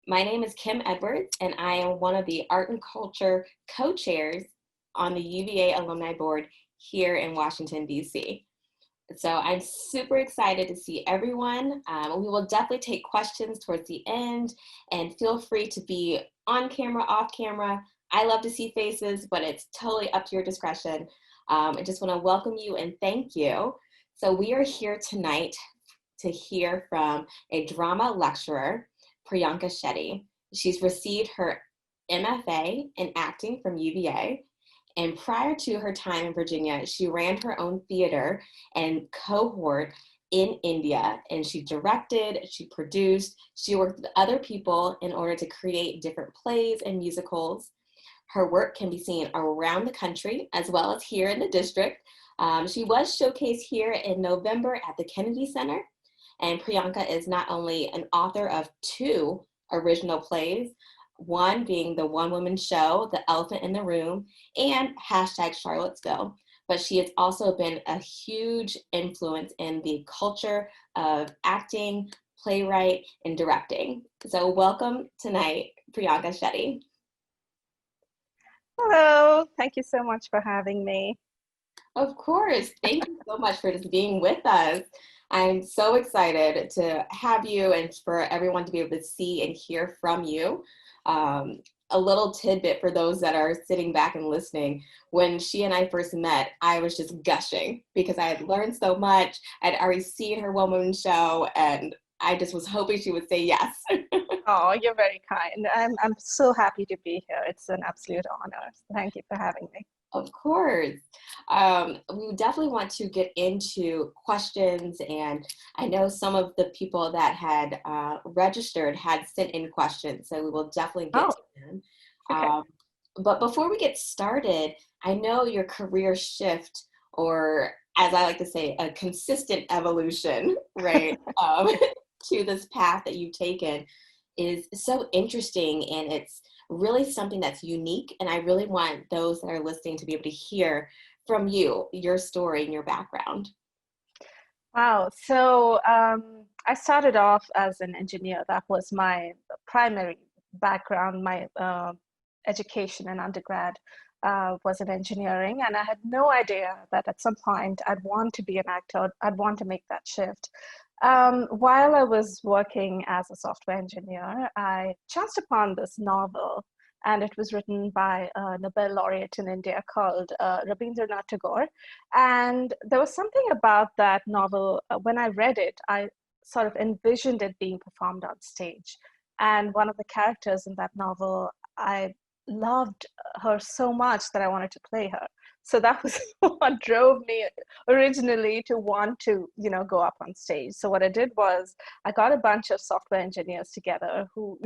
My name is Kim Edwards, and I am one of the Art and Culture co-chairs on the UVA Alumni Board here in Washington, D.C. So I'm super excited to see everyone. We will definitely take questions towards the end, and feel free to be on camera, off camera. I love to see faces, but it's totally up to your discretion. I just want to welcome you and thank you. So we are here tonight to hear from a drama lecturer, Priyanka Shetty. She's received her MFA in acting from UVA. And prior to her time in Virginia, she ran her own theater and cohort in India. And she directed, she produced, she worked with other people in order to create different plays and musicals. Her work can be seen around the country as well as here in the district. She was showcased here in November at the Kennedy Center. And Priyanka is not only an author of two original plays, one being the one-woman show, The Elephant in the Room, and #Charlottesville, but she has also been a huge influence in the culture of acting, playwright, and directing. So welcome tonight, Priyanka Shetty. Hello, thank you so much for having me. Of course, thank you so much for just being with us. I'm so excited to have you and for everyone to be able to see and hear from you. A little tidbit for those that are sitting back and listening. When she and I first met, I was just gushing because I had learned so much. I'd already seen her one-woman show, and I just was hoping she would say yes. Oh, you're very kind. I'm so happy to be here. It's an absolute honor. Thank you for having me. Of course. We definitely want to get into questions, and I know some of the people that had registered had sent in questions, so we will definitely get Oh, to them. okay. But before we get started, I know your career shift, or as I like to say, a consistent evolution, right, to this path that you've taken is so interesting, and it's really something that's unique. And I really want those that are listening to be able to hear from you, your story and your background. Wow. So I started off as an engineer. That was my primary background. My education in undergrad was in engineering, and I had no idea that at some point I'd want to be an actor. I'd want to make that shift. While I was working as a software engineer, I chanced upon this novel, and it was written by a Nobel laureate in India called Rabindranath Tagore. And there was something about that novel. When I read it, I sort of envisioned it being performed on stage. And one of the characters in that novel, I loved her so much that I wanted to play her. So that was what drove me originally to want to, go up on stage. So what I did was I got a bunch of software engineers together who,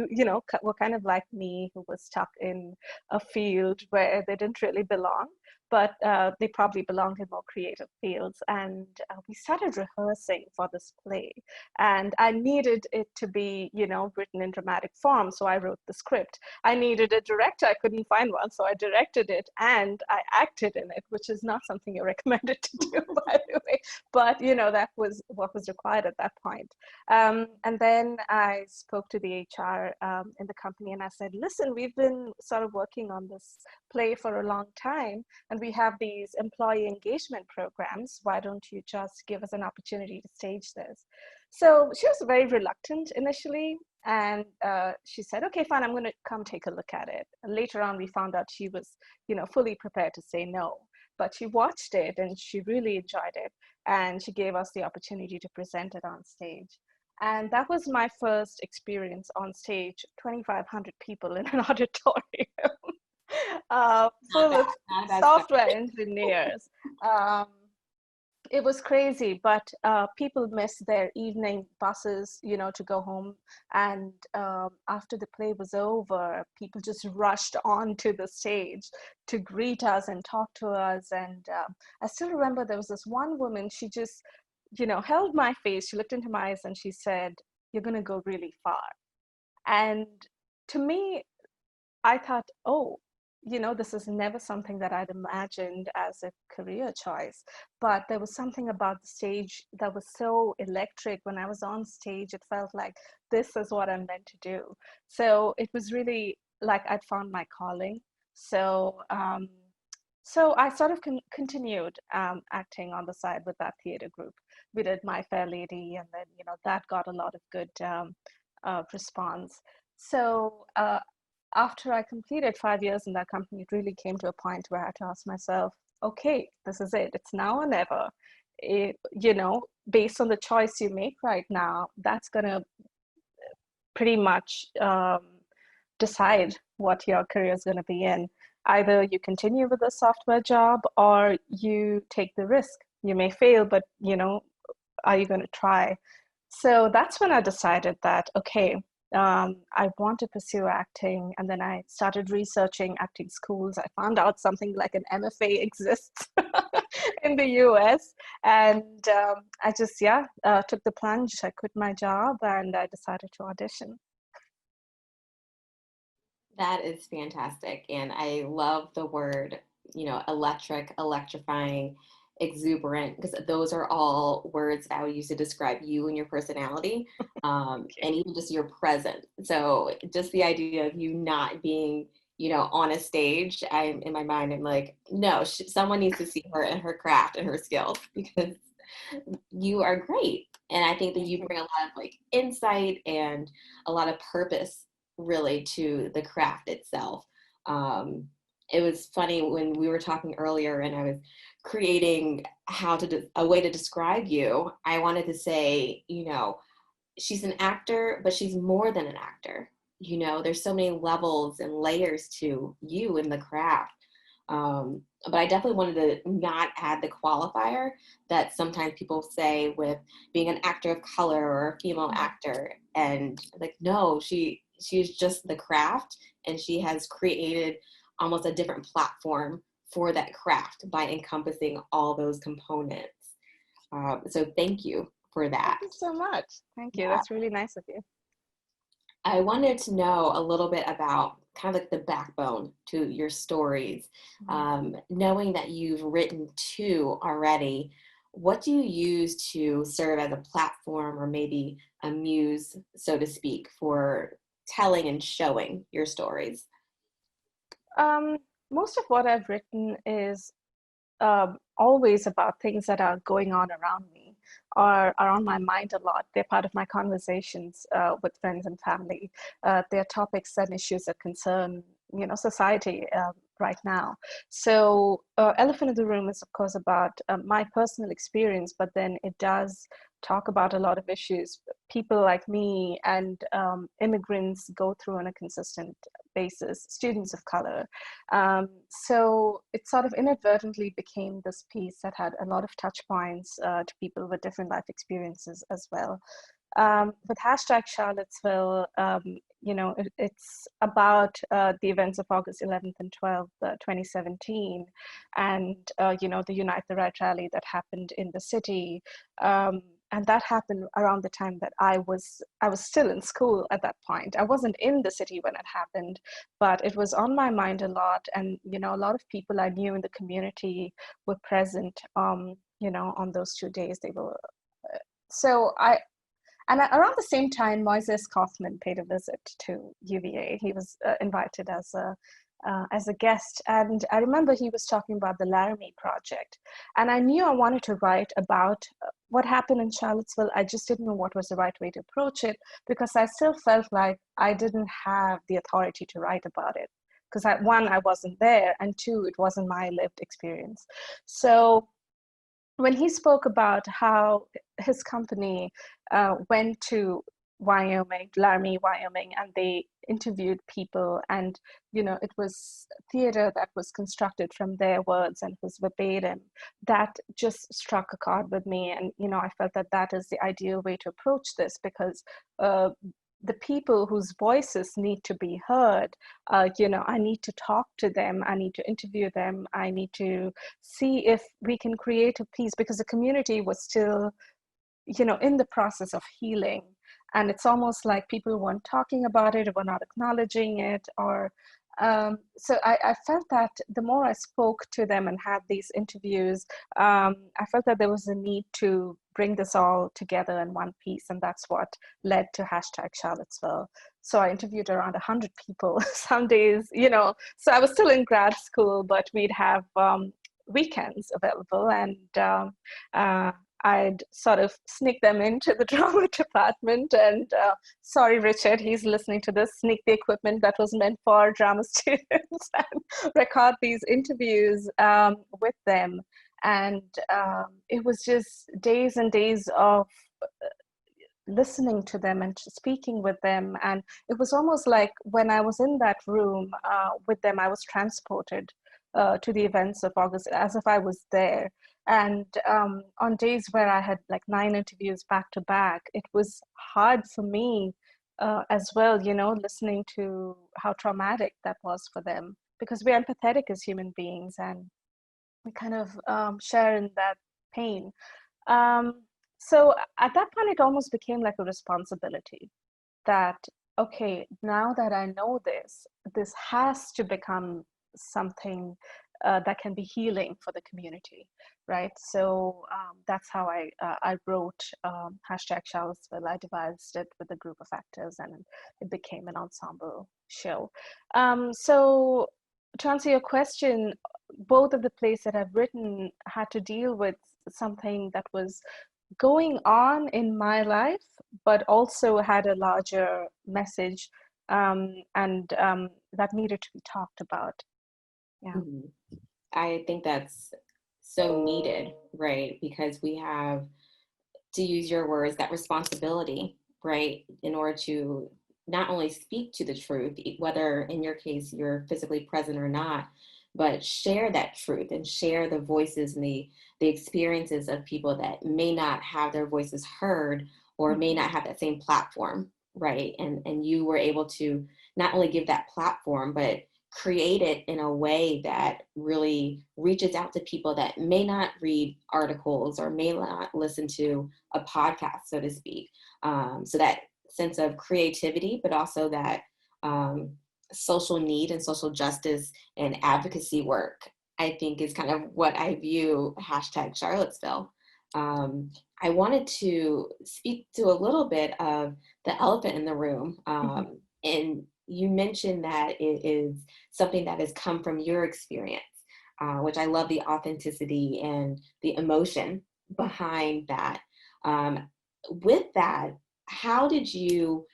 were kind of like me, who was stuck in a field where they didn't really belong, but they probably belonged in more creative fields. And we started rehearsing for this play. And I needed it to be, written in dramatic form. So I wrote the script. I needed a director. I couldn't find one. So I directed it and I acted in it, which is not something you're recommended to do, by the way. But, that was what was required at that point. And then I spoke to the HR in the company and I said, listen, we've been sort of working on this play for a long time, and we have these employee engagement programs. Why don't you just give us an opportunity to stage this? So she was very reluctant initially, and she said, okay, fine, I'm going to come take a look at it. And later on, we found out she was, fully prepared to say no. But she watched it and she really enjoyed it. And she gave us the opportunity to present it on stage. And that was my first experience on stage, 2,500 people in an auditorium. Full of software engineers. It was crazy, but people missed their evening buses, to go home. And after the play was over, people just rushed onto the stage to greet us and talk to us. And I still remember there was this one woman, she just, held my face, she looked into my eyes and she said, "You're going to go really far." And to me, I thought, oh, this is never something that I'd imagined as a career choice, but there was something about the stage that was so electric. When I was on stage, it felt like this is what I'm meant to do. So it was really like I'd found my calling. So, so I sort of continued acting on the side with that theater group. We did My Fair Lady, and then, that got a lot of good response. So after I completed 5 years in that company, it really came to a point where I had to ask myself, okay, this is it. It's now or never. Based on the choice you make right now, that's going to pretty much decide what your career is going to be in. Either you continue with a software job or you take the risk. You may fail, but are you going to try? So that's when I decided that, okay, I want to pursue acting. And then I started researching acting schools. I found out something like an MFA exists in the US. And I just, took the plunge. I quit my job and I decided to audition. That is fantastic. And I love the word, electric, electrifying, exuberant, because those are all words that I would use to describe you and your personality, and even just your presence. So just the idea of you not being, on a stage, I'm in my mind, I'm like, no, someone needs to see her and her craft and her skills because you are great. And I think that you bring a lot of like insight and a lot of purpose really to the craft itself. It was funny when we were talking earlier and I was creating a way to describe you. I wanted to say, she's an actor, but she's more than an actor. There's so many levels and layers to you in the craft. But I definitely wanted to not add the qualifier that sometimes people say with being an actor of color or a female actor. And like, no, she's just the craft, and she has created almost a different platform for that craft by encompassing all those components. So thank you for that. Thank you so much. Thank you. Yeah. That's really nice of you. I wanted to know a little bit about kind of like the backbone to your stories. Knowing that you've written 2 already, what do you use to serve as a platform or maybe a muse, so to speak, for telling and showing your stories? Most of what I've written is always about things that are going on around me or are on my mind a lot. They're part of my conversations with friends and family. They're topics and issues that concern, society right now. So Elephant in the Room is, of course, about my personal experience, but then it does talk about a lot of issues people like me and immigrants go through on a consistent basis, students of color. So it sort of inadvertently became this piece that had a lot of touch points to people with different life experiences as well. With hashtag Charlottesville, it's about the events of August 11th and 12th, 2017, and, the Unite the Right rally that happened in the city. And that happened around the time that I was still in school at that point. I wasn't in the city when it happened, but it was on my mind a lot. And, a lot of people I knew in the community were present, on those 2 days. They were, around the same time, Moises Kaufman paid a visit to UVA. He was invited as a guest. And I remember he was talking about the Laramie Project. And I knew I wanted to write about what happened in Charlottesville. I just didn't know what was the right way to approach it because I still felt like I didn't have the authority to write about it. Because one, I wasn't there, and 2, it wasn't my lived experience. So when he spoke about how his company went to Wyoming, Laramie, Wyoming, and they interviewed people, and it was theater that was constructed from their words and was verbatim, that just struck a chord with me. And I felt that that is the ideal way to approach this, because the people whose voices need to be heard, I need to talk to them, I need to interview them, I need to see if we can create a piece, because the community was still, in the process of healing. And it's almost like people weren't talking about it, or were not acknowledging it, or So I felt that the more I spoke to them and had these interviews, I felt that there was a need to bring this all together in one piece, and that's what led to hashtag Charlottesville. So I interviewed around 100 people. Some days, so I was still in grad school, but we'd have weekends available, and I'd sort of sneak them into the drama department and sorry, Richard, he's listening to this, sneak the equipment that was meant for drama students and record these interviews with them. And it was just days and days of listening to them and speaking with them. And it was almost like when I was in that room with them, I was transported to the events of August as if I was there. And on days where I had like 9 interviews back to back, it was hard for me as well, listening to how traumatic that was for them, because we're empathetic as human beings and we kind of share in that pain. So at that point, it almost became like a responsibility that, okay, now that I know this has to become something that can be healing for the community, right? So that's how I wrote hashtag Charlottesville. I devised it with a group of actors, and it became an ensemble show. So to answer your question, both of the plays that I've written had to deal with something that was going on in my life, but also had a larger message and that needed to be talked about. Yeah. Mm-hmm. I think that's so needed, right? Because we have, to use your words, that responsibility, right? In order to not only speak to the truth, whether in your case you're physically present or not, but share that truth and share the voices and the experiences of people that may not have their voices heard or may not have that same platform, right? And you were able to not only give that platform, but create it in a way that really reaches out to people that may not read articles or may not listen to a podcast, so to speak. So that sense of creativity, but also that social need and social justice and advocacy work, I think is kind of what I view hashtag Charlottesville. I wanted to speak to a little bit of the elephant in the room. And you mentioned that it is something that has come from your experience, which I love the authenticity and the emotion behind that. With that, how did you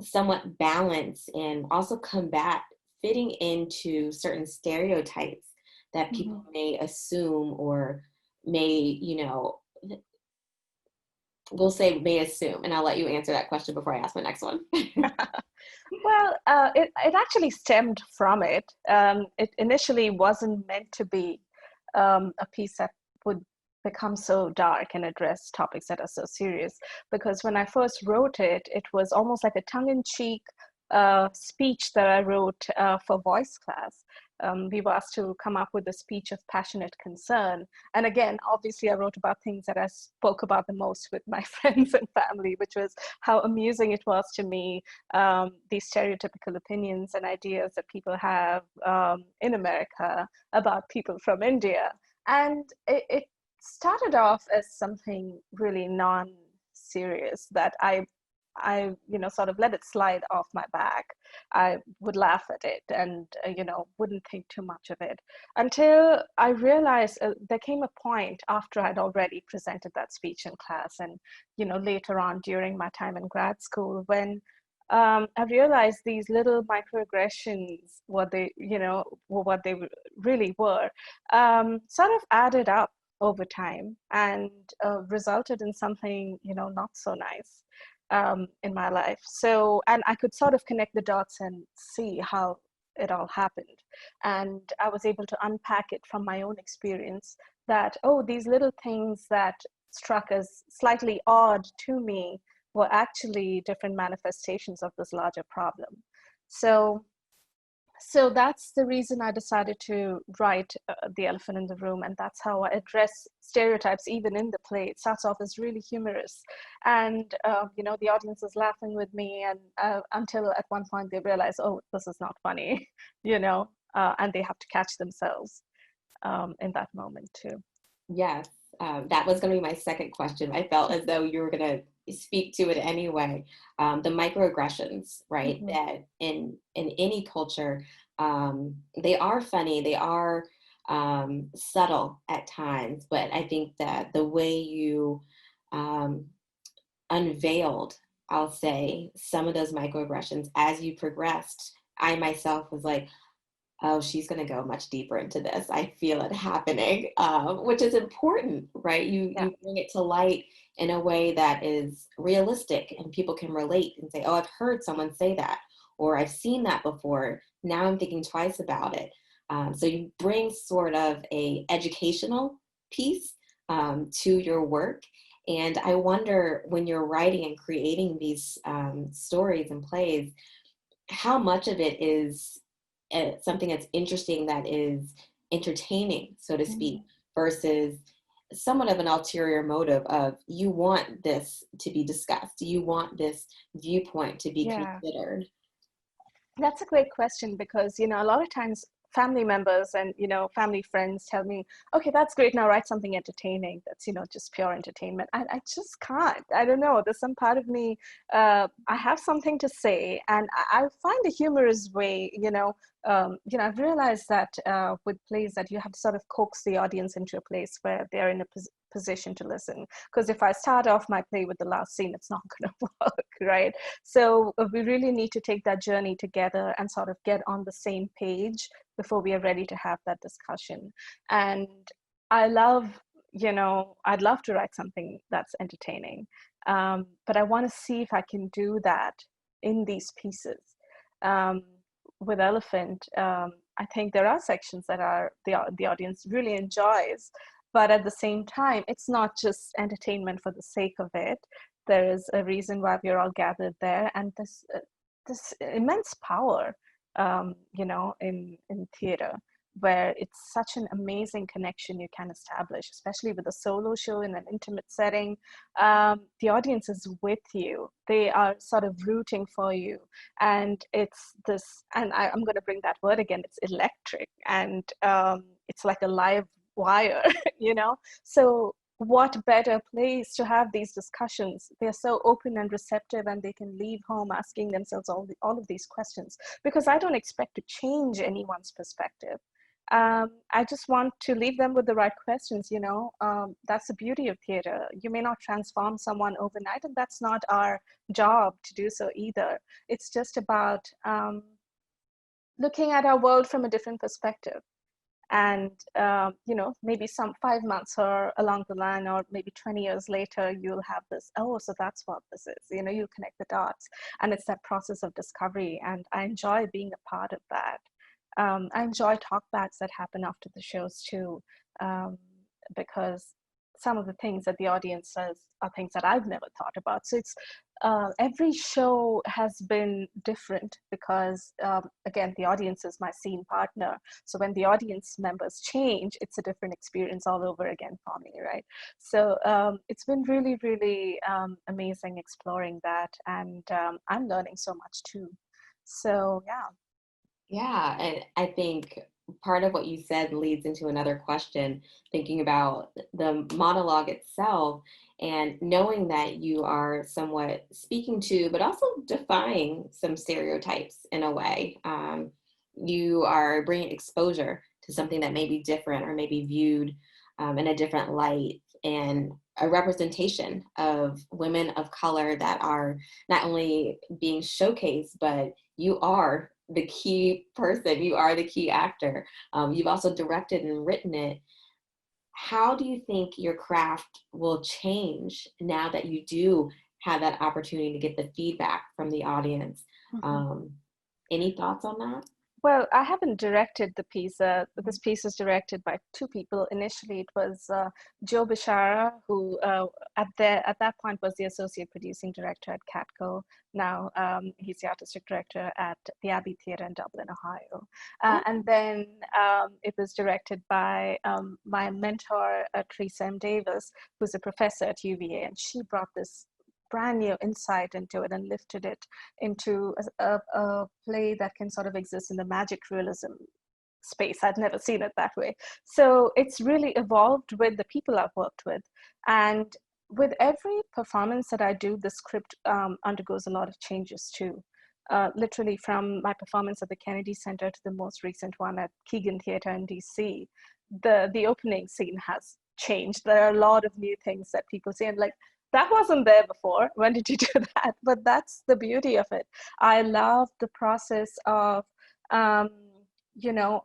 somewhat balance and also combat fitting into certain stereotypes that people may assume or may, we'll say may assume, and I'll let you answer that question before I ask my next one. Well, it actually stemmed from it. It initially wasn't meant to be a piece that would become so dark and address topics that are so serious. Because when I first wrote it, it was almost like a tongue-in-cheek speech that I wrote for voice class. We were asked to come up with a speech of passionate concern. And again, obviously I wrote about things that I spoke about the most with my friends and family, which was how amusing it was to me, these stereotypical opinions and ideas that people have in America about people from India. And it started off as something really non-serious that I sort of let it slide off my back. I would laugh at it and, wouldn't think too much of it until I realized there came a point after I'd already presented that speech in class and, later on during my time in grad school when I realized these little microaggressions, what they really were, sort of added up over time and resulted in something, not so nice in my life. So, and I could sort of connect the dots and see how it all happened. And I was able to unpack it from my own experience that, oh, these little things that struck as slightly odd to me were actually different manifestations of this larger problem. So So that's the reason I decided to write The Elephant in the Room, and that's how I address stereotypes even in the play. It starts off as really humorous, and the audience is laughing with me, and until at one point they realize, oh, this is not funny, and they have to catch themselves in that moment too. Yes, that was going to be my second question. I felt as though you were going to speak to it anyway. The microaggressions, right? Mm-hmm. That in any culture, they are funny, they are subtle at times, but I think that the way you um, unveiled, I'll say, some of those microaggressions as you progressed, I myself was like, oh, she's going to go much deeper into this. I feel it happening, which is important, right? Yeah. You bring it to light in a way that is realistic and people can relate and say, oh, I've heard someone say that, or I've seen that before. Now I'm thinking twice about it. So you bring sort of a educational piece to your work. And I wonder, when you're writing and creating these stories and plays, how much of it is something that's interesting, that is entertaining, so to speak, Mm-hmm. versus somewhat of an ulterior motive of, you want this to be discussed, you want this viewpoint to be Yeah. considered. That's a great question because, a lot of times family members and, family friends tell me, okay, that's great. Now write something entertaining. That's, just pure entertainment. I just can't. I don't know. There's some part of me, I have something to say, and I find a humorous way, I've realized that with plays that you have to sort of coax the audience into a place where they're in a position to listen. Because if I start off my play with the last scene, it's not going to work, right? So we really need to take that journey together and sort of get on the same page before we are ready to have that discussion. And I love, I'd love to write something that's entertaining, but I want to see if I can do that in these pieces. Um, with Elephant, I think there are sections that are the audience really enjoys, but at the same time, it's not just entertainment for the sake of it. There is a reason why we're all gathered there, and this immense power, in theater, where it's such an amazing connection you can establish, especially with a solo show in an intimate setting. The audience is with you; they are sort of rooting for you, and it's this. And I'm going to bring that word again. It's electric, and it's like a live wire, So what better place to have these discussions? They're so open and receptive, and they can leave home asking themselves all of these questions, because I don't expect to change anyone's perspective. I just want to leave them with the right questions. That's the beauty of theater. You may not transform someone overnight, and that's not our job to do so either. It's just about looking at our world from a different perspective, and maybe some 5 months or along the line, or maybe 20 years later, you'll have this, oh, so that's what this is. You'll connect the dots, and it's that process of discovery, and I enjoy being a part of that. I enjoy talkbacks that happen after the shows too, because some of the things that the audience says are things that I've never thought about. So it's every show has been different because, again, the audience is my scene partner. So when the audience members change, it's a different experience all over again for me, right? So it's been really, really amazing exploring that, and I'm learning so much too. So yeah. Yeah, and I think part of what you said leads into another question, thinking about the monologue itself and knowing that you are somewhat speaking to, but also defying some stereotypes in a way. You are bringing exposure to something that may be different or may be viewed in a different light, and a representation of women of color that are not only being showcased, but you are the key person, you are the key actor. You've also directed and written it. How do you think your craft will change now that you do have that opportunity to get the feedback from the audience? Mhm. Um, any thoughts on that? Well, I haven't directed the piece. This piece is directed by two people. Initially, it was Joe Bishara, who at that point was the associate producing director at Catco. Now he's the artistic director at the Abbey Theatre in Dublin, Ohio. Oh, And then it was directed by my mentor, Teresa M. Davis, who's a professor at UVA, and she brought this brand new insight into it and lifted it into a play that can sort of exist in the magic realism space. I'd never seen it that way. So it's really evolved with the people I've worked with. And with every performance that I do, the script undergoes a lot of changes too. Literally from my performance at the Kennedy Center to the most recent one at Keegan Theatre in DC, the opening scene has changed. There are a lot of new things that people see, and like, that wasn't there before. When did you do that? But that's the beauty of it. I love the process of, um, you know,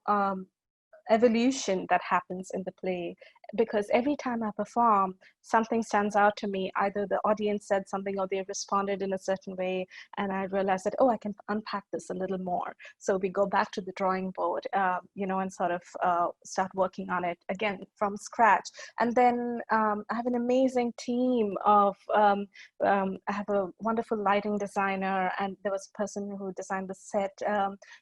evolution that happens in the play, because every time I perform, something stands out to me. Either the audience said something or they responded in a certain way, and I realized that, oh, I can unpack this a little more. So we go back to the drawing board, and sort of start working on it again from scratch. And then I have an amazing team of, I have a wonderful lighting designer, and there was a person who designed the set.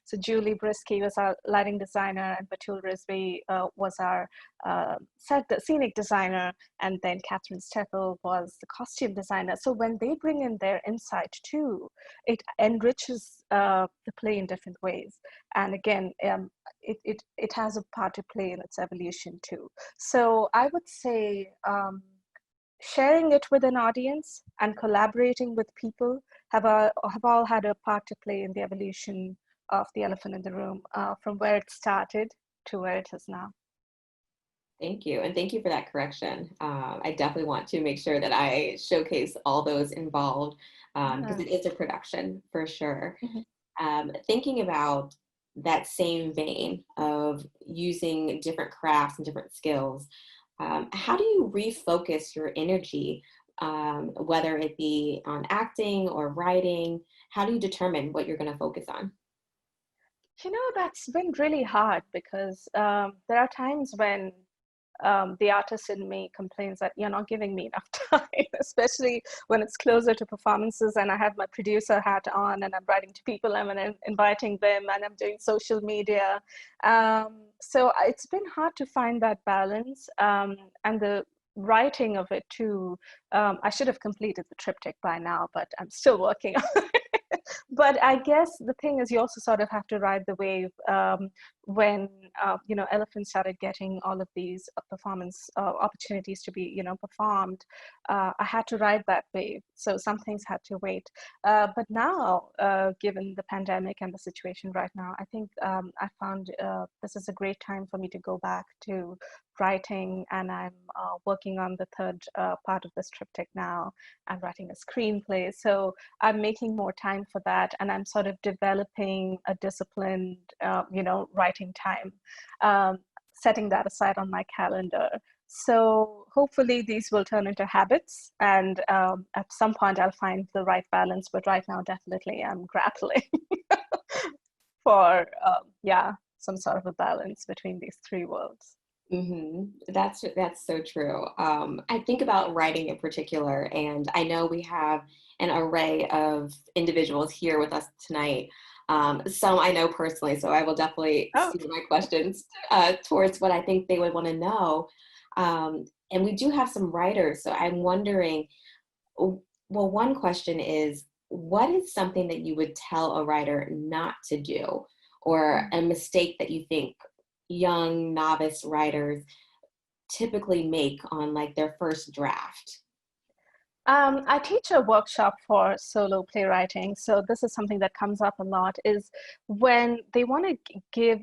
So Julie Brisky was our lighting designer, and Batul Rizvi was our the scenic designer, and then Catherine Steffel was the costume designer. So when they bring in their insight too, it enriches the play in different ways. And again, it has a part to play in its evolution too. So I would say sharing it with an audience and collaborating with people have all had a part to play in the evolution of The Elephant in the Room, from where it started to where it is now. thank you. And thank you for that correction. I definitely want to make sure that I showcase all those involved, because it is a production for sure. Thinking about that same vein of using different crafts and different skills, how do you refocus your energy, whether it be on acting or writing? How do you determine what you're going to focus on? That's been really hard, because there are times when the artist in me complains that you're not giving me enough time, especially when it's closer to performances and I have my producer hat on and I'm writing to people and I'm inviting them and I'm doing social media. So it's been hard to find that balance, and the writing of it too. I should have completed the triptych by now, but I'm still working on it. But I guess the thing is, you also sort of have to ride the wave. When Elephant started getting all of these performance opportunities to be performed, I had to ride that wave. So some things had to wait. But now, given the pandemic and the situation right now, I think I found this is a great time for me to go back to writing, and I'm working on the third part of this triptych now. I'm writing a screenplay, so I'm making more time for that, and I'm sort of developing a disciplined, writing time, setting that aside on my calendar. So hopefully these will turn into habits, and at some point I'll find the right balance. But right now, definitely, I'm grappling for some sort of a balance between these three worlds. That's so true. I think about writing in particular, and I know we have an array of individuals here with us tonight. Some I know personally, so I will definitely steer my questions towards what I think they would want to know. And we do have some writers, so I'm wondering, well, one question is, what is something that you would tell a writer not to do, or a mistake that you think young novice writers typically make on like their first draft? I teach a workshop for solo playwriting. So this is something that comes up a lot, is when they want to give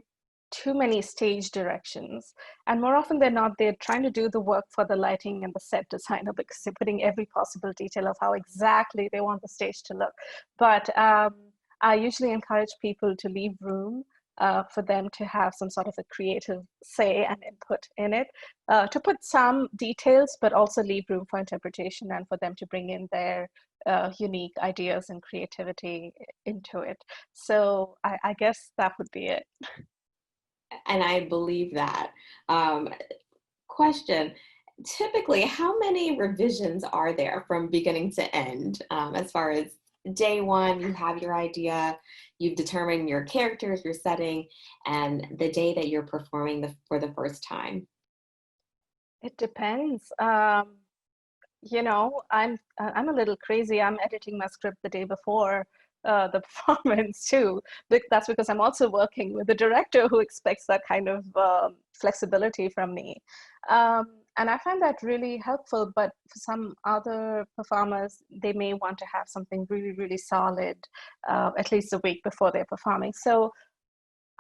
too many stage directions. And more often than not, they're trying to do the work for the lighting and the set designer, because they're putting every possible detail of how exactly they want the stage to look. But I usually encourage people to leave room for them to have some sort of a creative say and input in it, to put some details, but also leave room for interpretation and for them to bring in their unique ideas and creativity into it. So I guess that would be it. And I believe that. Um, Question, typically, how many revisions are there from beginning to end? As far as day one, you have your idea, you've determined your characters, your setting, and the day that you're performing for the first time. It depends. I'm a little crazy. I'm editing my script the day before the performance too. That's because I'm also working with a director who expects that kind of flexibility from me. And I find that really helpful, but for some other performers, they may want to have something really, really solid, at least a week before they're performing. So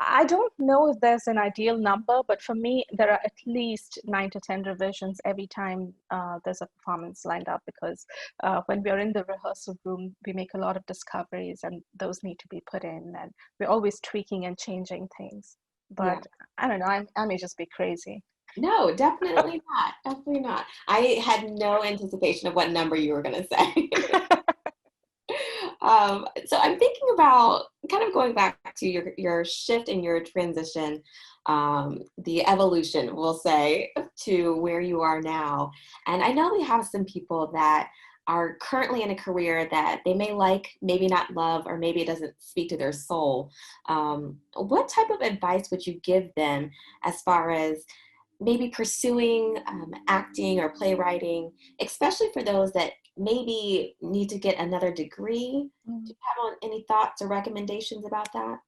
I don't know if there's an ideal number, but for me, there are at least 9 to 10 revisions every time there's a performance lined up, because when we're in the rehearsal room, we make a lot of discoveries and those need to be put in, and we're always tweaking and changing things. Yeah. But I don't know, I may just be crazy. No, definitely not. Definitely not. I had no anticipation of what number you were going to say. So I'm thinking about kind of going back to your shift and your transition, the evolution, we'll say, to where you are now. And I know we have some people that are currently in a career that they may like, maybe not love, or maybe it doesn't speak to their soul. What type of advice would you give them as far as maybe pursuing acting or playwriting, especially for those that maybe need to get another degree? Do Mm. you have any thoughts or recommendations about that?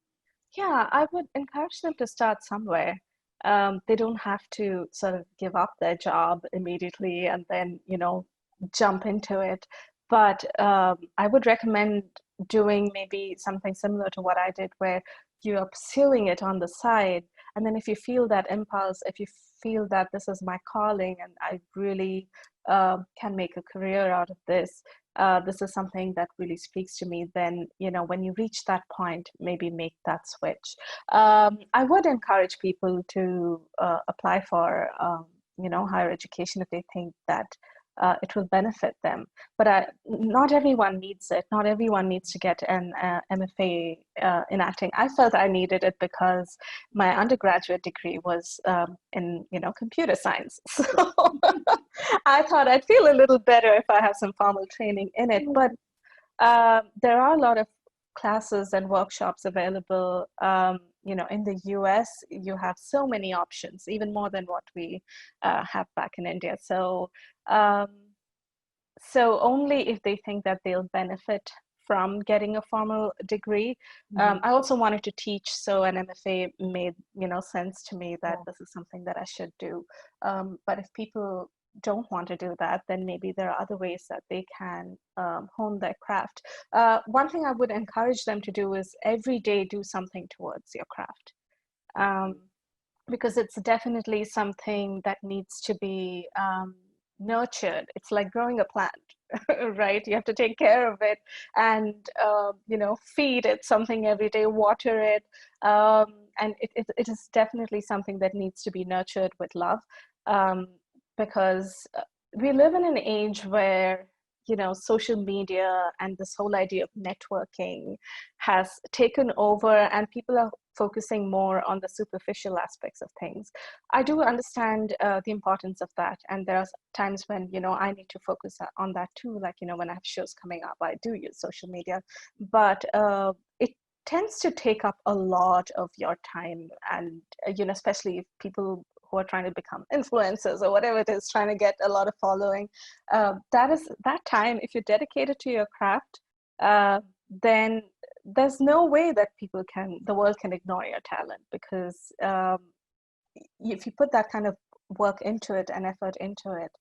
Yeah, I would encourage them to start somewhere. They don't have to sort of give up their job immediately and then, jump into it. But I would recommend doing maybe something similar to what I did, where you are pursuing it on the side. And then if you feel that impulse, if you feel that this is my calling and I really can make a career out of this, this is something that really speaks to me, then, when you reach that point, maybe make that switch. I would encourage people to apply for, higher education if they think that it will benefit them. But not everyone needs it. Not everyone needs to get an MFA in acting. I felt I needed it because my undergraduate degree was in, computer science. So I thought I'd feel a little better if I have some formal training in it. But there are a lot of classes and workshops available. In the US, you have so many options, even more than what we have back in India. Um, so only if they think that they'll benefit from getting a formal degree. Mhm. I also wanted to teach, so an MFA made sense to me that Yeah. this is something that I should do. But if people don't want to do that, then maybe there are other ways that they can hone their craft. One thing I would encourage them to do is every day do something towards your craft. Because it's definitely something that needs to be nurtured. It's like growing a plant, right? You have to take care of it and, feed it something every day, water it. And it is definitely something that needs to be nurtured with love, because we live in an age where, social media and this whole idea of networking has taken over, and people are focusing more on the superficial aspects of things. I do understand the importance of that, and there are times when I need to focus on that too. Like when I have shows coming up, I do use social media, but it tends to take up a lot of your time, and especially if people who are trying to become influencers or whatever it is, trying to get a lot of following. That time, if you're dedicated to your craft, then there's no way that the world can ignore your talent, because if you put that kind of work into it and effort into it,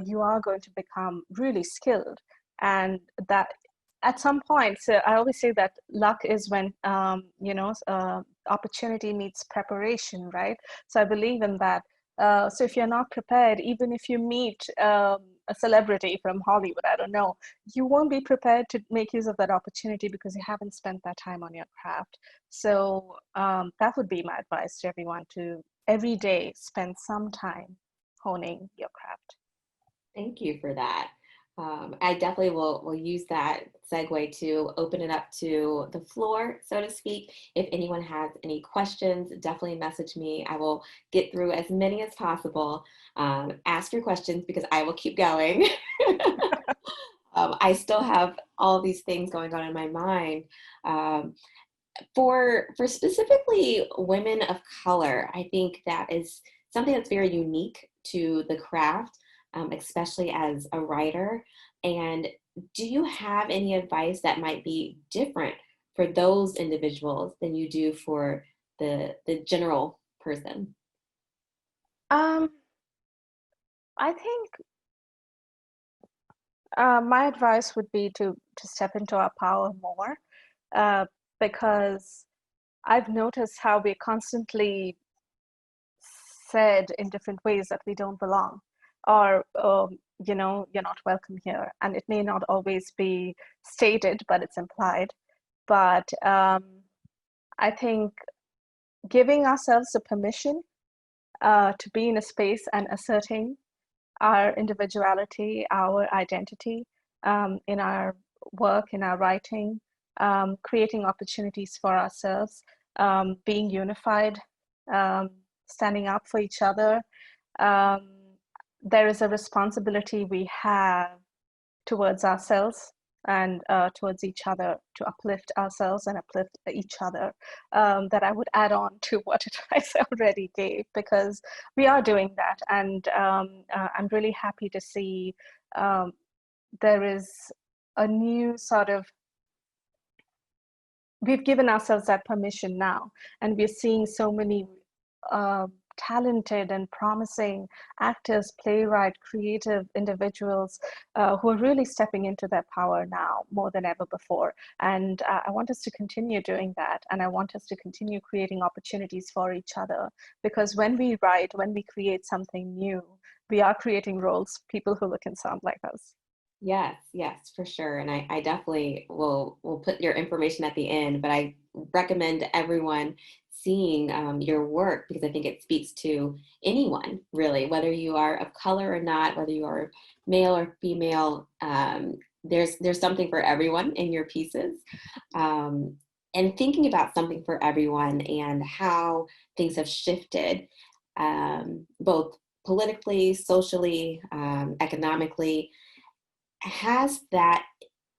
you are going to become really skilled. And that at some point, so I always say that luck is when, opportunity meets preparation, right? So I believe in that. So if you're not prepared, even if you meet a celebrity from Hollywood, I don't know, you won't be prepared to make use of that opportunity because you haven't spent that time on your craft. So that would be my advice to everyone, to every day spend some time honing your craft. Thank you for that. I definitely will use that segue to open it up to the floor, so to speak. If anyone has any questions, definitely message me. I will get through as many as possible. Ask your questions because I will keep going. I still have all these things going on in my mind. For specifically women of color, I think that is something that's very unique to the craft, especially as a writer. And do you have any advice that might be different for those individuals than you do for the general person? Um, I think my advice would be to step into our power more, uh, because I've noticed how we're constantly said in different ways that we don't belong, or you're not welcome here, and it may not always be stated, but it's implied. But I think giving ourselves the permission to be in a space and asserting our individuality, our identity, in our work, in our writing, creating opportunities for ourselves, being unified, um, standing up for each other. Um, there is a responsibility we have towards ourselves and towards each other, to uplift ourselves and uplift each other, that I would add on to what advice I already gave, because we are doing that. And I'm really happy to see um, there is a new sort of, we've given ourselves that permission now, and we're seeing so many uh, talented and promising actors, playwright, creative individuals who are really stepping into their power now more than ever before. And I want us to continue doing that, and I want us to continue creating opportunities for each other, because when we write, when we create something new, we are creating roles, people who look and sound like us. Yes, yes, for sure. And I definitely will put your information at the end, but I recommend everyone seeing your work because I think it speaks to anyone really, whether you are of color or not, whether you are male or female. There's something for everyone in your pieces. Um, and thinking about something for everyone and how things have shifted, both politically, socially, economically, has that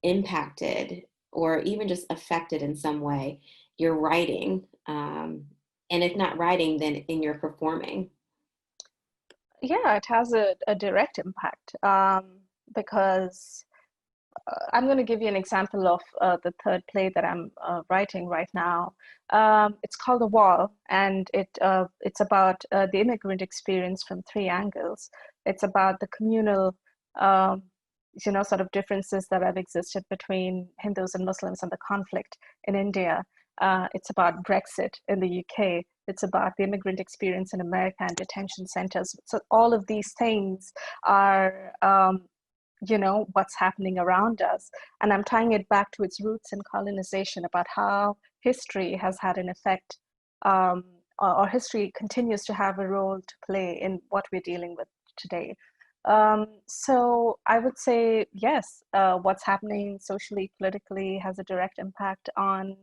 impacted or even just affected in some way your writing? And if not writing, then in your performing? Yeah, it has a direct impact, because I'm going to give you an example of the third play that I'm writing right now. It's called The Wall, and it's about the immigrant experience from three angles. It's about the communal, um, sort of differences that have existed between Hindus and Muslims and the conflict in India. It's about Brexit in the UK. It's about the immigrant experience in America and detention centers. So all of these things are what's happening around us, and I'm tying it back to its roots in colonization, about how history has had an effect, um, or history continues to have a role to play in what we're dealing with today. So I would say yes, what's happening socially, politically has a direct impact on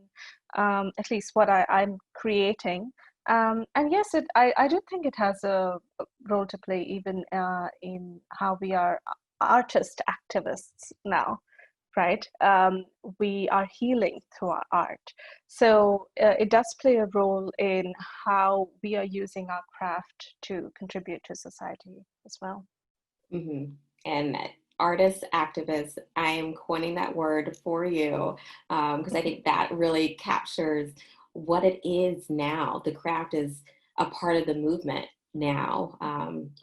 at least what I'm creating. And yes, I do think it has a role to play even in how we are artist activists now, right? We are healing through our art. So it does play a role in how we are using our craft to contribute to society as well. Hmm. And artists, activists, I am coining that word for you because I think that really captures what it is now. The craft is a part of the movement now,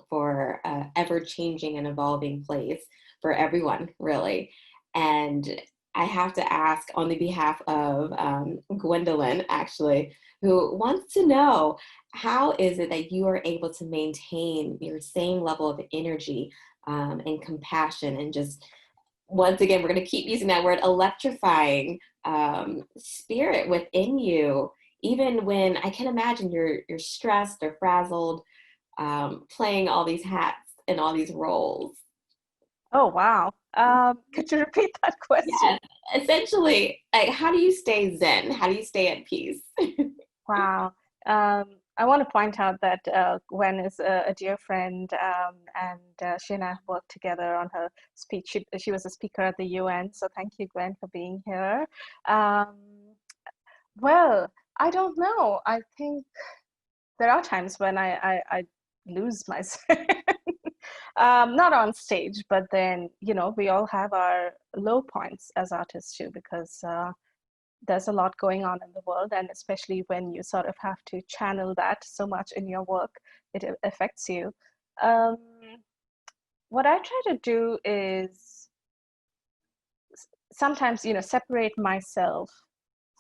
for ever changing and evolving place for everyone, really. And I have to ask on the behalf of Gwendolyn, actually, who wants to know, how is it that you are able to maintain your same level of energy and compassion and just, once again, we're going to keep using that word, electrifying spirit within you, even when I can imagine you're stressed or frazzled, playing all these hats and all these roles. Oh, wow. Could you repeat that question? Yes, essentially, like, how do you stay zen? How do you stay at peace? Wow. I want to point out that Gwen is a dear friend, and she and I have worked together on her speech. She was a speaker at the UN, so thank you, Gwen, for being here. Um, well, I don't know. I think there are times when I lose myself. Not on stage, but then, we all have our low points as artists too, because there's a lot going on in the world, and especially when you sort of have to channel that so much in your work, it affects you. Um, what I try to do is sometimes, separate myself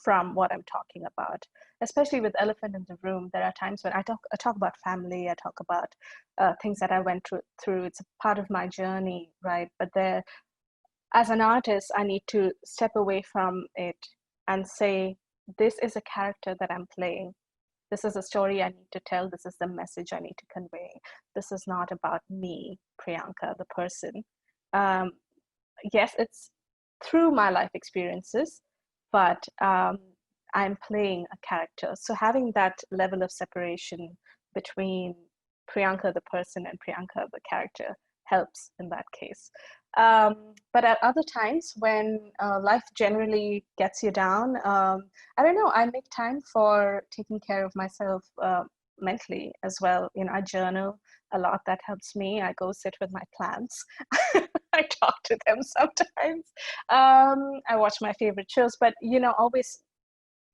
from what I'm talking about. Especially with Elephant in the Room, there are times when I talk about family, I talk about things that I went through. It's a part of my journey, right? But there, as an artist, I need to step away from it and say, this is a character that I'm playing. This is a story I need to tell. This is the message I need to convey. This is not about me, Priyanka, the person. Um, yes, it's through my life experiences, but I'm playing a character. So having that level of separation between Priyanka, the person, and Priyanka, the character, helps in that case. But at other times when life generally gets you down, I don't know, I make time for taking care of myself mentally as well. I journal a lot. That helps me. I go sit with my plants. I talk to them sometimes. I watch my favorite shows, but always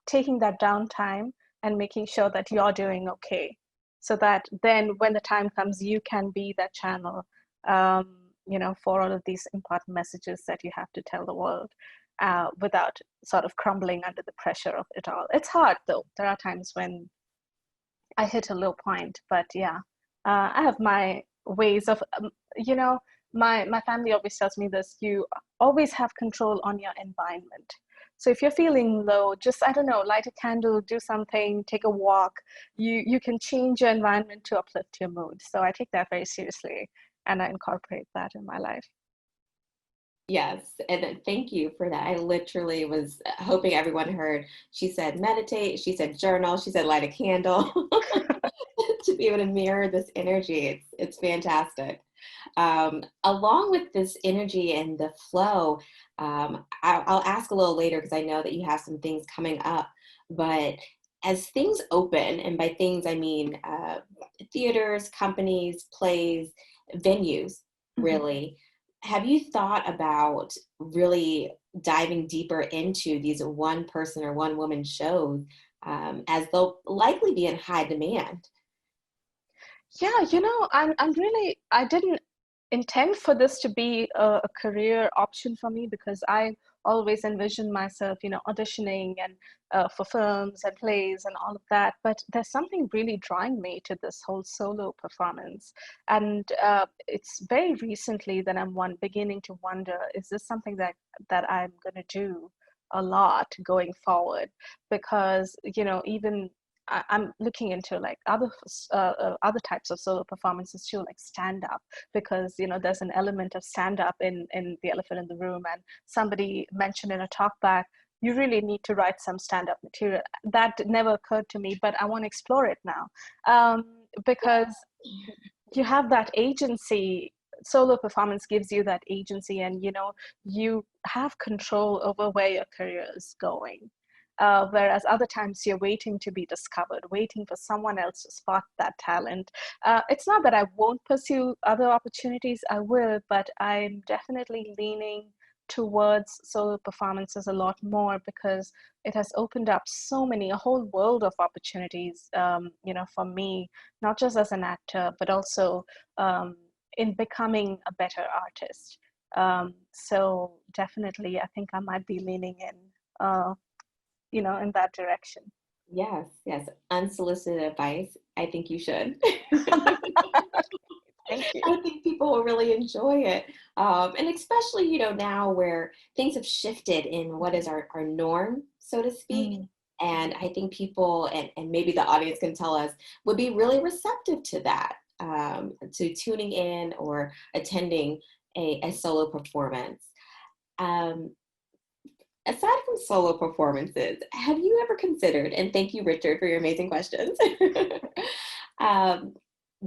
taking that downtime and making sure that you're doing okay, so that then when the time comes, you can be that channel, for all of these important messages that you have to tell the world, without sort of crumbling under the pressure of it all. It's hard though. There are times when I hit a low point, but yeah, I have my ways of, my family always tells me this: you always have control on your environment. So if you're feeling low, just, I don't know, light a candle, do something, take a walk. You can change your environment to uplift your mood. So I take that very seriously, and I incorporate that in my life. Yes, and thank you for that. I literally was hoping everyone heard. She said meditate, she said journal, she said light a candle to be able to mirror this energy. It's fantastic. Along with this energy and the flow, I'll ask a little later because I know that you have some things coming up. But as things open, and by things I mean theaters, companies, plays, venues, Mhm. really, have you thought about really diving deeper into these one person or one woman shows, as they'll likely be in high demand? Yeah, I'm really, I didn't intend for this to be a career option for me, because I always envisioned myself, auditioning and for films and plays and all of that. But there's something really drawing me to this whole solo performance. And it's very recently that beginning to wonder, is this something that I'm going to do a lot going forward? Because, even I'm looking into like other types of solo performances too, like stand up, because there's an element of stand up in the Elephant in the Room, and somebody mentioned in a talk back, you really need to write some stand up material. That never occurred to me, but I want to explore it now, because you have that agency. Solo performance gives you that agency, and you have control over where your career is going. Whereas other times you're waiting to be discovered, waiting for someone else to spot that talent. It's not that I won't pursue other opportunities, I will, but I'm definitely leaning towards solo performances a lot more, because it has opened up a whole world of opportunities, for me, not just as an actor, but also in becoming a better artist. So definitely, I think I might be leaning in, in that direction. Yes, yes. Unsolicited advice. I think you should. Thank you. I think people will really enjoy it. And especially, now where things have shifted in what is our norm, so to speak. Mm. And I think people, and maybe the audience can tell us, would be really receptive to that, to tuning in or attending a solo performance. Um, Aside from solo performances, have you ever considered, and thank you, Richard, for your amazing questions. um,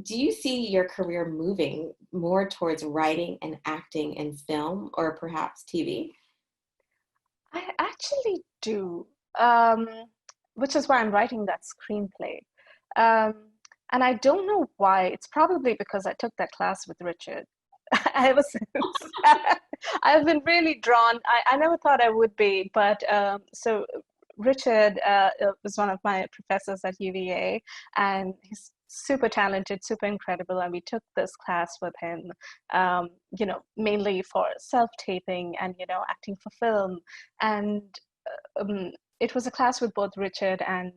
do you see your career moving more towards writing and acting in film or perhaps TV? I actually do, um, which is why I'm writing that screenplay. Um, and I don't know why. It's probably because I took that class with Richard. I was, I've been really drawn. I never thought I would be, but so Richard was one of my professors at UVA, and he's super talented, super incredible. And we took this class with him, mainly for self-taping and, acting for film. And um, it was a class with both Richard and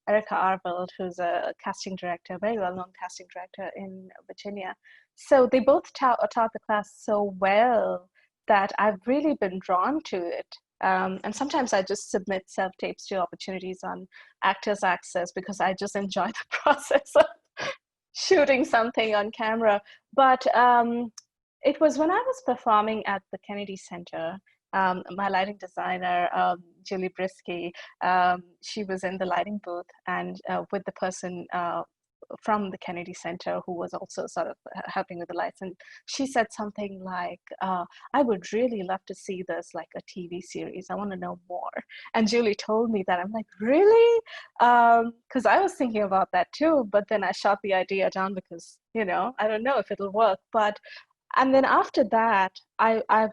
Erica Arveld, who's a casting director, very well-known casting director in Virginia. So they both taught the class so well that I've really been drawn to it. And sometimes I just submit self-tapes to opportunities on Actors Access because I just enjoy the process of shooting something on camera. But it was when I was performing at the Kennedy Center. My lighting designer, Julie Brisky, she was in the lighting booth and with the person from the Kennedy Center who was also sort of helping with the lights. And she said something like, I would really love to see this like a TV series. I want to know more. And Julie told me that. I'm like, really? Because I was thinking about that too. But then I shot the idea down because, I don't know if it'll work. And then after that, I've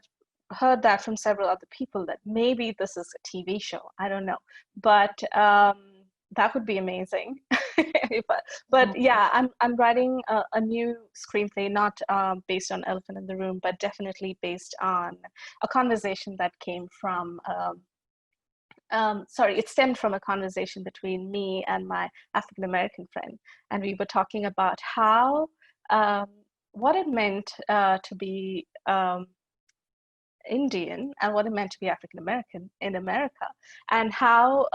heard that from several other people that maybe this is a TV show. I don't know. But that would be amazing. But yeah, I'm writing a new screenplay, not based on Elephant in the Room, but definitely based on a conversation that came from. It stemmed from a conversation between me and my African American friend, and we were talking about how what it meant to be Indian and what it meant to be African American in America, and how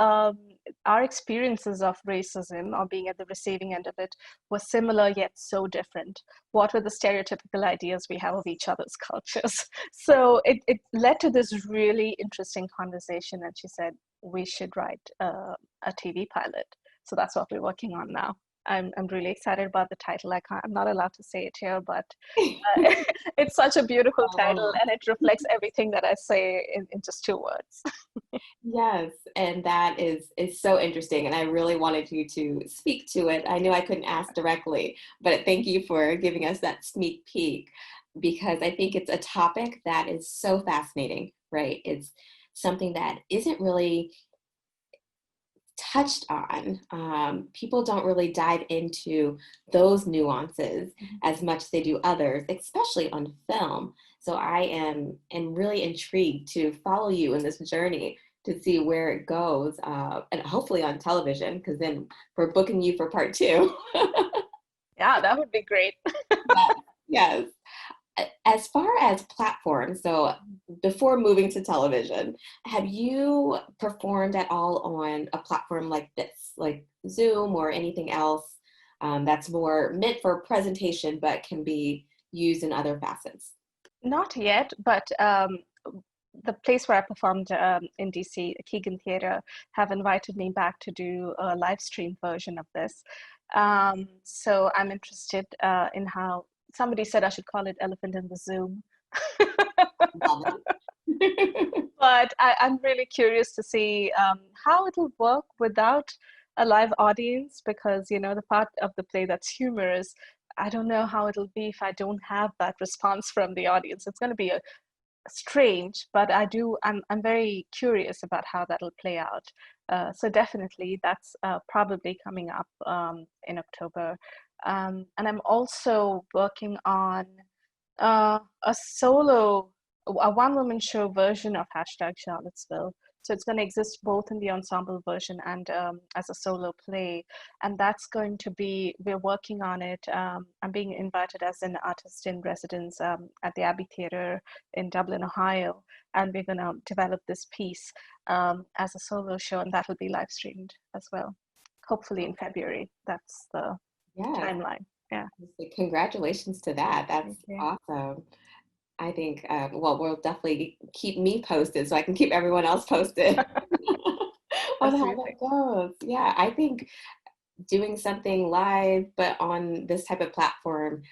our experiences of racism or being at the receiving end of it were similar yet so different. What were the stereotypical ideas we have of each other's cultures? So it led to this really interesting conversation, and she said, we should write a TV pilot. So that's what we're working on now. I'm really excited about the title. I'm not allowed to say it here, but it's such a beautiful title and it reflects everything that I say in just 2 words. Yes, and that is so interesting, and I really wanted you to speak to it. I knew I couldn't ask directly, but thank you for giving us that sneak peek because I think it's a topic that is so fascinating, right? It's something that isn't really touched on. People don't really dive into those nuances as much as they do others, especially on film. So I am really intrigued to follow you in this journey to see where it goes, and hopefully on television, because then we're booking you for part two. Yeah, that would be great. Yes, yes. As far as platforms, so before moving to television, have you performed at all on a platform like this, like Zoom or anything else that's more meant for presentation but can be used in other facets? Not yet, but the place where I performed in DC, Keegan Theatre, have invited me back to do a live stream version of this. So I'm interested in how somebody said I should call it Elephant in the Zoom. Love it. But I'm really curious to see how it'll work without a live audience because, the part of the play that's humorous, I don't know how it'll be if I don't have that response from the audience. It's going to be strange, but I'm very curious about how that'll play out. So definitely that's probably coming up in October. And I'm also working on a solo, a one-woman show version of Charlottesville. So it's going to exist both in the ensemble version and as a solo play. And that's going to be, we're working on it. I'm being invited as an artist in residence at the Abbey Theatre in Dublin, Ohio. And we're going to develop this piece as a solo show, and that will be live streamed as well, hopefully in February. That's the timeline. Yeah. Congratulations to that. That's awesome. I think, well, we'll definitely keep me posted so I can keep everyone else posted on how that goes. Yeah, I think doing something live, but on this type of platform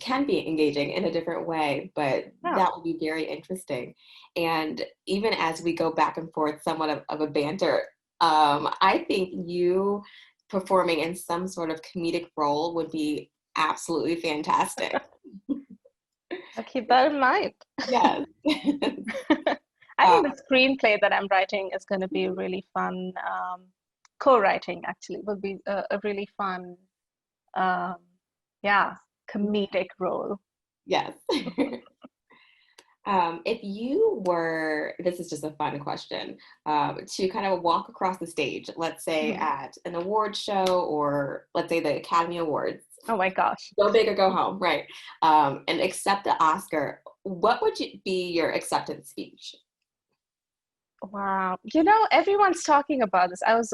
can be engaging in a different way, but that would be very interesting. And even as we go back and forth, somewhat of a banter, I think you performing in some sort of comedic role would be absolutely fantastic. I'll keep that in mind. Yes. I think the screenplay that I'm writing is going to be really fun. Co-writing actually will be a really fun, comedic role. Yes. If you were, this is just a fun question, to kind of walk across the stage, let's say at an award show, or let's say the Academy Awards. Oh my gosh. Go big or go home, right? And accept the Oscar. What would be your acceptance speech? Wow. You know, everyone's talking about this. I was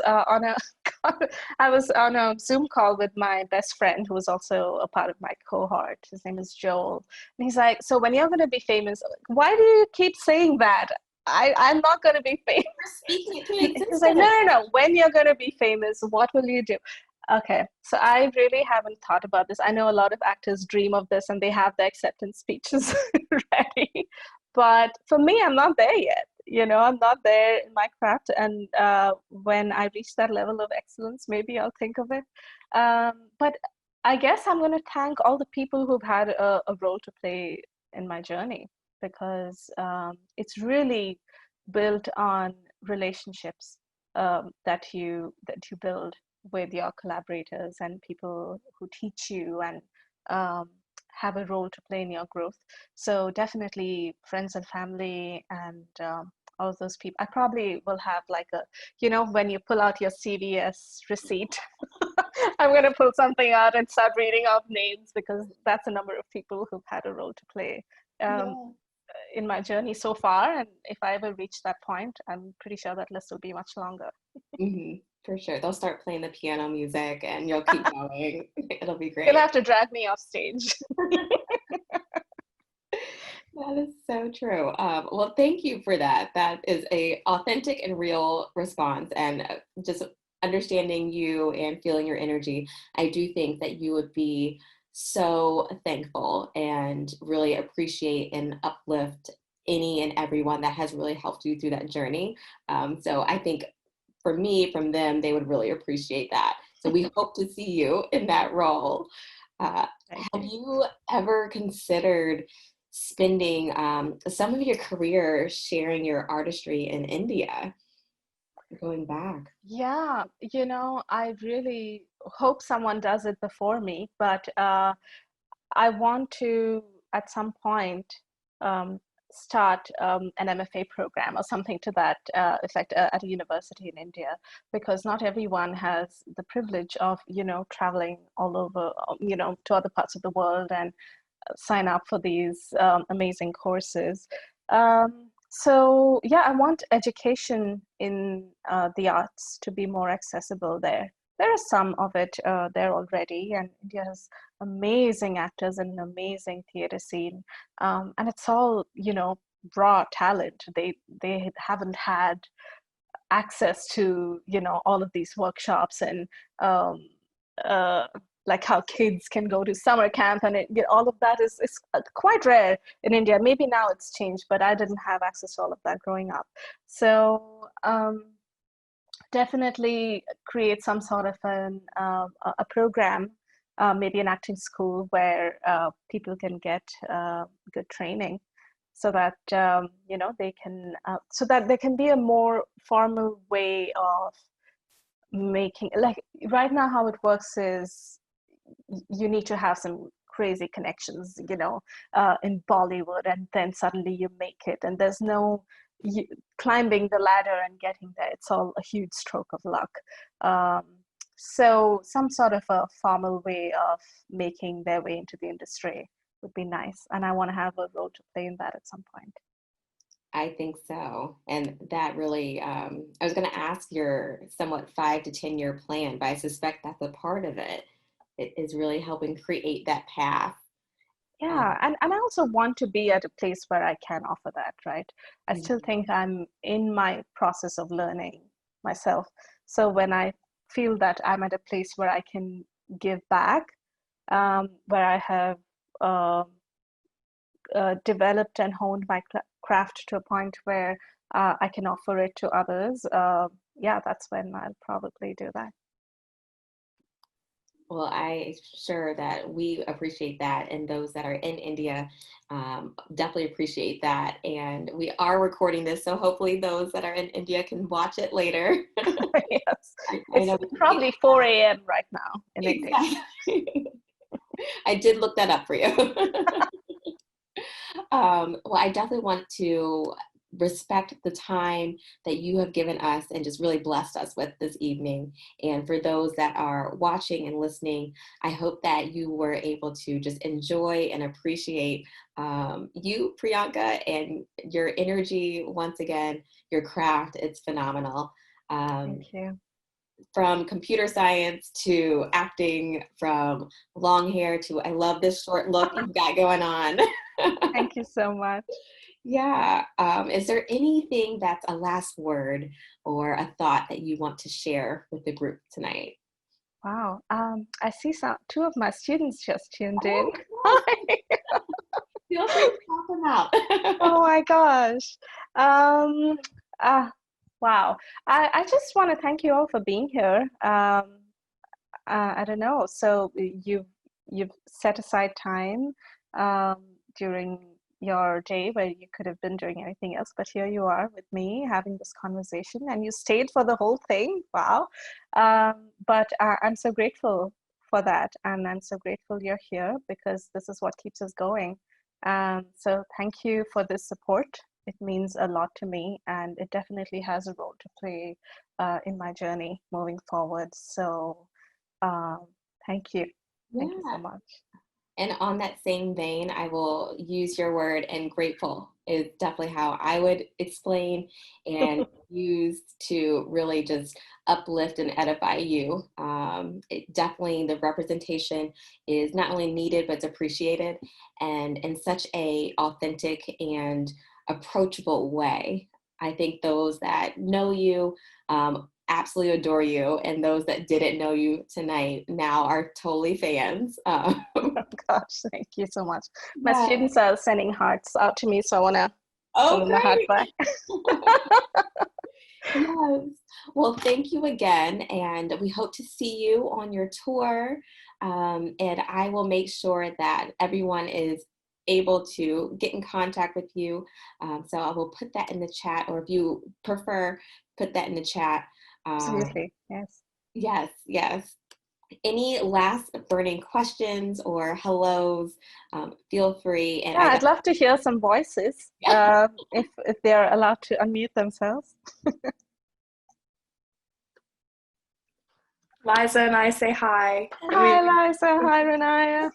on a Zoom call with my best friend, who was also a part of my cohort. His name is Joel. And he's like, so when you're going to be famous, why do you keep saying that? I'm not going to be famous. He's like, no. When you're going to be famous, what will you do? Okay, so I really haven't thought about this. I know a lot of actors dream of this and they have the acceptance speeches ready. But for me, I'm not there yet. You know, I'm not there in my craft. And when I reach that level of excellence, maybe I'll think of it. But I guess I'm going to thank all the people who've had a role to play in my journey, because it's really built on relationships that you build with your collaborators and people who teach you and have a role to play in your growth. So definitely friends and family and all of those people. I probably will have like a, you know, when you pull out your CVS receipt, I'm going to pull something out and start reading off names, because that's a number of people who've had a role to play in my journey so far. And if I ever reach that point, I'm pretty sure that list will be much longer. For sure. They'll start playing the piano music and you'll keep going. It'll be great. You'll have to drag me off stage. That is so true. Well, thank you for that. That is a authentic and real response. And just understanding you and feeling your energy, I do think that you would be so thankful and really appreciate and uplift any and everyone that has really helped you through that journey. So I think for me, from them, they would really appreciate that. So we hope to see you in that role. Have you ever considered spending some of your career sharing your artistry in India, going back? Yeah, you know, I really hope someone does it before me, but I want to, at some point, start an MFA program or something to that effect at a university in India, because not everyone has the privilege of, you know, traveling all over, you know, to other parts of the world and sign up for these amazing courses. So yeah, I want education in the arts to be more accessible there. There is some of it there already, and India has amazing actors and an amazing theater scene, and it's all, you know, raw talent. They haven't had access to, you know, all of these workshops and like how kids can go to summer camp, and all of that is quite rare in India. Maybe now it's changed, but I didn't have access to all of that growing up. So definitely create some sort of a program, maybe an acting school where people can get good training, so that you know, they can so that there can be a more formal way of making, like right now how it works is you need to have some crazy connections, in Bollywood, and then suddenly you make it, and there's no climbing the ladder and getting there. It's all a huge stroke of luck. So some sort of a formal way of making their way into the industry would be nice. And I want to have a role to play in that at some point. I think so. And that really, I was going to ask your somewhat 5 to 10 year plan, but I suspect that's a part of it. It is really helping create that path. Yeah, and I also want to be at a place where I can offer that, right? I still think I'm in my process of learning myself. So when I feel that I'm at a place where I can give back, where I have developed and honed my craft to a point where I can offer it to others, that's when I'll probably do that. Well, I'm sure that we appreciate that, and those that are in India definitely appreciate that. And we are recording this, so hopefully those that are in India can watch it later. Yes, it's probably 4 a.m. right now in India. I did look that up for you. Well, I definitely want to respect the time that you have given us and just really blessed us with this evening. And for those that are watching and listening, I hope that you were able to just enjoy and appreciate you, Priyanka, and your energy. Once again, your craft, it's phenomenal. Thank you. From computer science to acting, from long hair to I love this short look you've got going on. Thank you so much. Yeah. Is there anything that's a last word or a thought that you want to share with the group tonight? Wow. I see two of my students just tuned in. Feel free to talk them out. Oh my gosh. Wow. I just want to thank you all for being here. I don't know. So you've set aside time during your day where you could have been doing anything else, but here you are with me having this conversation, and you stayed for the whole thing. Wow. But I'm so grateful for that, and I'm so grateful you're here, because this is what keeps us going. So thank you for this support. It means a lot to me, and it definitely has a role to play in my journey moving forward. So thank you. Thank you so much. And on that same vein, I will use your word, and grateful is definitely how I would explain and use to really just uplift and edify you. Definitely the representation is not only needed, but it's appreciated, and in such a authentic and approachable way. I think those that know you absolutely adore you, and those that didn't know you tonight now are totally fans. Oh gosh, thank you so much. My students are sending hearts out to me, so I want to send them a heart back. Yes. Well, thank you again, and we hope to see you on your tour. And I will make sure that everyone is able to get in contact with you. So I will put that in the chat, or if you prefer, put that in the chat. Absolutely. Yes. Yes, yes. Any last burning questions or hellos, feel free. And I'd love to hear some voices, if they're allowed to unmute themselves. Liza and I say hi. Hi, Liza. Hi, Renaya.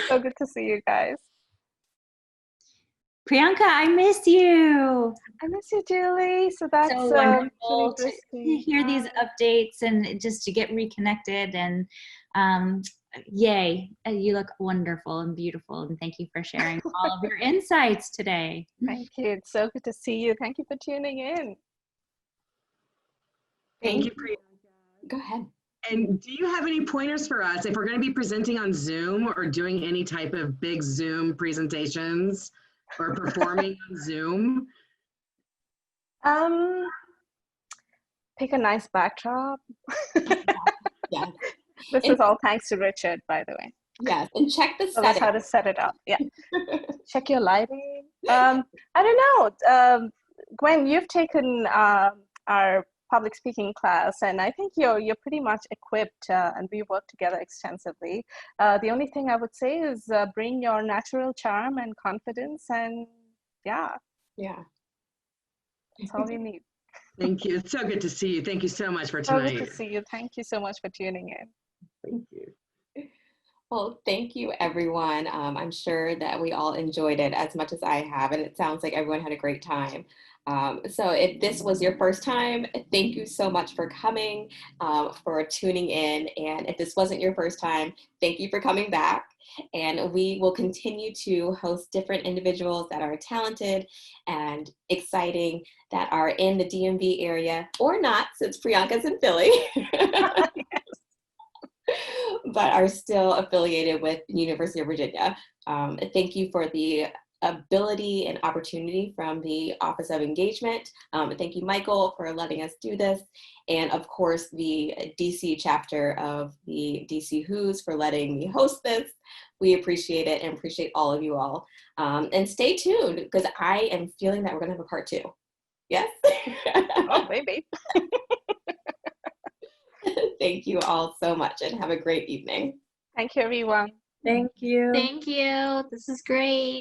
So good to see you guys. Priyanka, I miss you. I miss you, Julie. So that's so wonderful really to hear these updates and just to get reconnected. And yay, you look wonderful and beautiful. And thank you for sharing all of your insights today. Thank you. It's so good to see you. Thank you for tuning in. Thank you, Priyanka. Go ahead. And do you have any pointers for us if we're going to be presenting on Zoom or doing any type of big Zoom presentations or performing on Zoom? Pick a nice backdrop. Yeah. This is all thanks to Richard, by the way. Yes, and check the settings. That's how to set it up. Yeah. Check your lighting. I don't know. Gwen, you've taken our public speaking class, and I think you're pretty much equipped, and we work together extensively. The only thing I would say is bring your natural charm and confidence, and yeah, that's all we need. Thank you. It's so good to see you. Thank you so much for So tonight. good to see you. Thank you so much for tuning in. Thank you. Well, thank you, everyone. I'm sure that we all enjoyed it as much as I have, and it sounds like everyone had a great time. So if this was your first time, thank you so much for coming, for tuning in. And if this wasn't your first time, thank you for coming back. And we will continue to host different individuals that are talented and exciting, that are in the DMV area, or not, since Priyanka's in Philly. But are still affiliated with University of Virginia. Thank you for the ability and opportunity from the Office of Engagement. Thank you, Michael, for letting us do this. And of course, the DC chapter of the DC Who's for letting me host this. We appreciate it and appreciate all of you all. And stay tuned, because I am feeling that we're gonna have a part 2. Yes? Oh, maybe. Thank you all so much and have a great evening. Thank you, everyone. Thank you. Thank you. This is great.